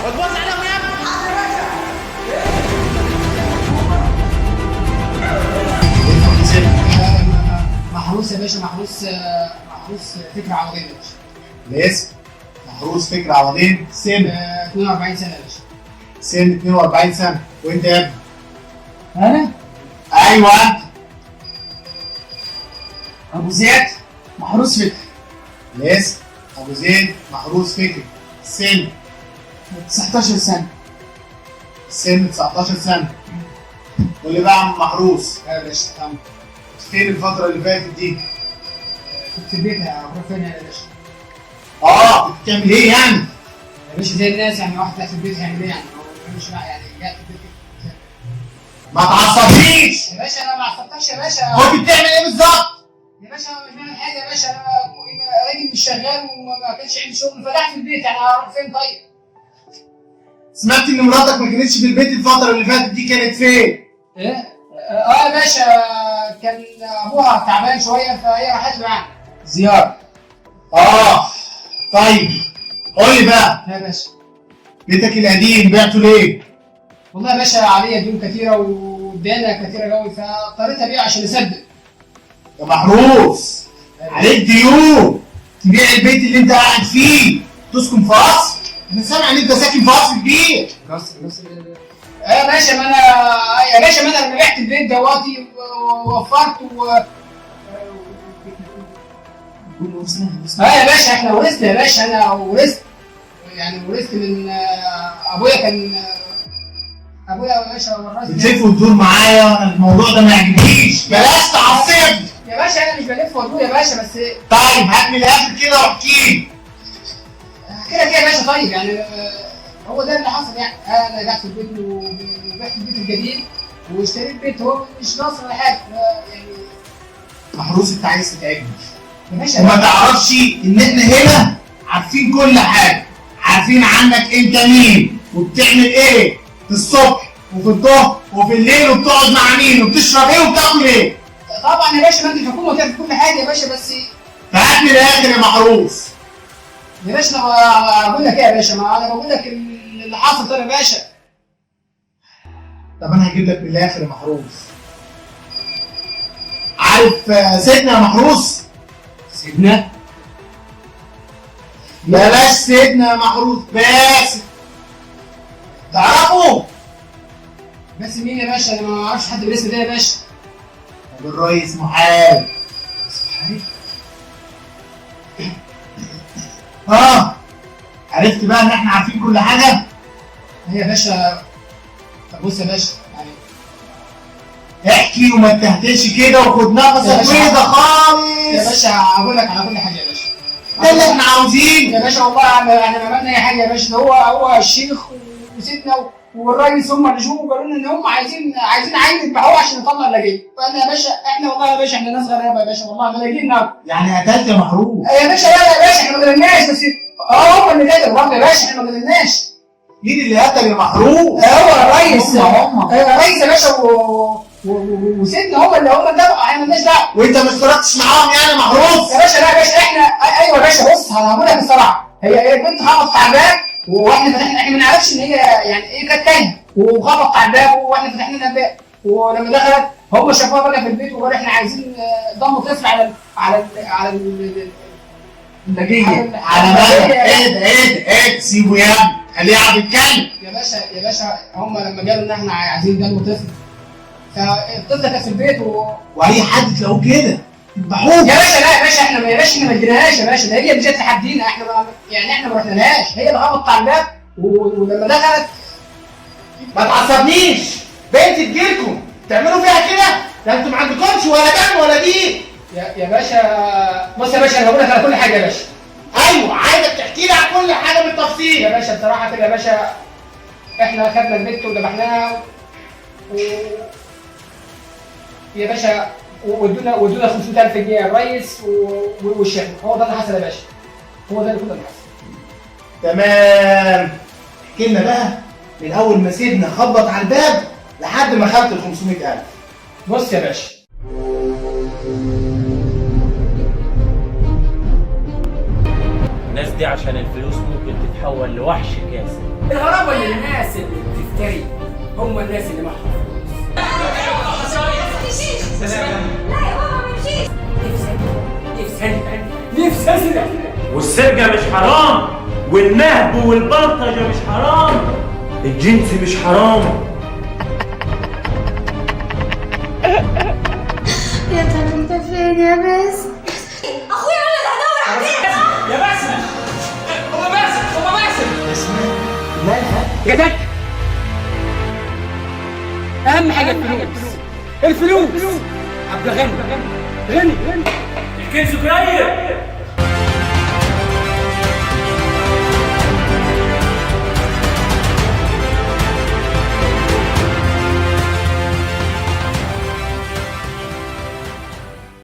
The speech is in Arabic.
وتبص عليهم يا ابني. محروس يا باشا، محروس فكرة عوضية يا باشا. الاسم محروس فكرة عوضين. سن 42 سنة يا باشا. سن 42 سنة. وانت يا ابني؟ أنا؟ ايوه انت. أبو زياد محروس فكرة. الاسم ابو زيد محروس فكرة. سن 19 سنة. سن 19 سنة. قول لي بقى يا عم محروس، يا باشا تمام. فين الفترة اللي فاتت دي؟ كنت في البيت يا أبو فين يا باشا؟ كنت بتعمل ايه يعني؟ يا باشا زي الناس، يعني واحد قاعد في البيت هيعمل إيه يعني؟ هو مش يعني قاعد في البيت كده. ما تعصبنيش. يا باشا أنا ما عصبتكش يا باشا. كنت بتعمل ايه بالظبط؟ يا باشا أنا مش بعمل حاجة يا باشا، أنا راجل مش شغال وما كانش عندي شغل فقاعد في البيت، يعني هروح فين طيب؟ سمعت ان مراتك ما كانتش في البيت الفترة اللي فاتت دي، كانت فين؟ ايه؟ يا باشا كان ابوها تعبان شويه فهي راحت له يعني زياره. طيب قول لي بقى، يا باشا بيتك القديم بعته ليه؟ والله يا باشا عليا ديون كتيره ودينا كتيره قوي فاضطريت ابيعه عشان اسدد. يا محروس عليك ديون، تبيع البيت اللي انت قاعد فيه تسكن في قصر؟ انا سامع ان انت ساكن في قصر كبير. قصر يا باشا، ما انا يا باشا ما انا لما بعت البيت دواتي ووفرت يا باشا احنا ورثنا يا باشا، انا ورثت يعني ورثت من ابويا، كان ابويا يا باشا ورثني. بتلف وتدور معايا وانا الموضوع ده ما يعجبنيش، بلاش تعصبني يا باشا. انا مش بلف وادور يا باشا بس. طيب هات من الاخر كده واحكي لي. كده يا باشا. طيب يعني هو ده اللي حصل يعني. انا قعدت في البيت وبعت البيت القديم واشتريت بيت هو مش ناقص ولا حاجه يعني. محروس انت عايز تتعبني يا باشا وما تعرفش ان احنا هنا عارفين كل حاجه، عارفين عنك انت مين وبتعمل ايه في الصبح وفي الظهر وفي الليل، وبتقعد مع مين وبتشرب ايه وبتاكل ايه. طبعا يا باشا، ما انت الحكومه تعرف كل حاجه يا باشا بس. فهات من الاخر يا محروس. يا باشا انا بقول لك ايه يا باشا، ما انا بقول لك اللي حصل ده يا باشا. طب انا هجيب لك من الاخر يا محروس. عارف سيدنا يا محروس؟ سيدنا؟ بلاش سيدنا يا محروس، بس تعرفه؟ بس مين يا باشا؟ انا ما اعرفش حد بالاسم ده يا باشا. طب الريس محال. عرفت بقى ان احنا عارفين كل حاجه؟ هي يا باشا. طب بص يا باشا يعني احكي وما تهتش كده وخد نفسك ويدا خالص يا باشا. هقول لك على كل حاجه يا باشا. ده اللي احنا عاوزينه يا باشا. والله احنا ما عملنا اي حاجه يا باشا. ده هو الشيخ وسيدنا والريس هم اللي شوفوا قالوا لنا ان هم عايزين عين يذبحوه عشان يطلع اللاجئين. فانا يا باشا احنا والله يا باشا احنا ناس غلابه يا باشا، والله ما لاقيين ناكل. يعني قتلت يا محروس؟ يا باشا لا يا باشا احنا ما قتلناش بس. هم اللي قتلوا برضه يا باشا، احنا ما قتلناش. مين اللي قتل يا محروس؟ هو الريس. هم الريس يا باشا وسيدنا هم اللي ذبحوا، احنا مالناش دعوه. وانت ما اشتركتش معاهم يعني يا محروس؟ يا باشا لا يا باشا احنا ايوه يا باشا. بص هقول لك الصراحه، هي البنت خبطت على الباب واحنا فتحنا، احنا ما نعرفش ان هي يعني ايه كانت تايهه، وخبطت على الباب واحنا فتحنا لها الباب، ولما دخلت هم شافوها بقى في البيت وقالوا احنا عايزين ضم طفل على اللاجئين. على بالك ايه سيبه يا ابني، خليه يقعد يتكلم. يا باشا هم لما قالوا ان احنا عايزين ضم طفل فالطفل كان في البيت واي حد تلاقوه كده يذبحوه. يا باشا لا يا باشا احنا ما اديناهاش يا باشا. ده هي اللي جت لحدينا، احنا ما رحنالهاش. هي اللي خبطت على الباب ولما دخلت. ما تعصبنيش، بنت تجيلكم تعملوا فيها كده؟ ده انتوا ما عندكمش ولا دم ولا دين. يا باشا بص يا باشا انا بقول لك على كل حاجه يا باشا. ايوه عايزك تحكي لي عن كل حاجه بالتفصيل يا باشا بصراحه كده يا باشا احنا خدنا البت وذبحناها يا باشا وادونا 500,000 جنيه الريس والشيخ. هو ده اللي حصل يا باشا، هو ده اللي كله حصل. تمام. احكي لنا بقى من اول ما سيدنا خبط على الباب لحد ما خدت ال 500,000. بص يا باشا الناس دي عشان الفلوس ممكن تتحول لوحش كاسر. الغرابة ان الناس اللي بتفتري هم الناس اللي معهم فلوس. نفسي اسرق. والسرقة مش حرام، والنهب والبلطجة مش حرام، الجنس مش حرام. يا ترى انت فين يا باسم؟ اخويا انا اللي هدور عليك. يا باسم، هو باسم. مالها؟ جدك اهم حاجة الفلوس. ابقى غني. الكنز قريب.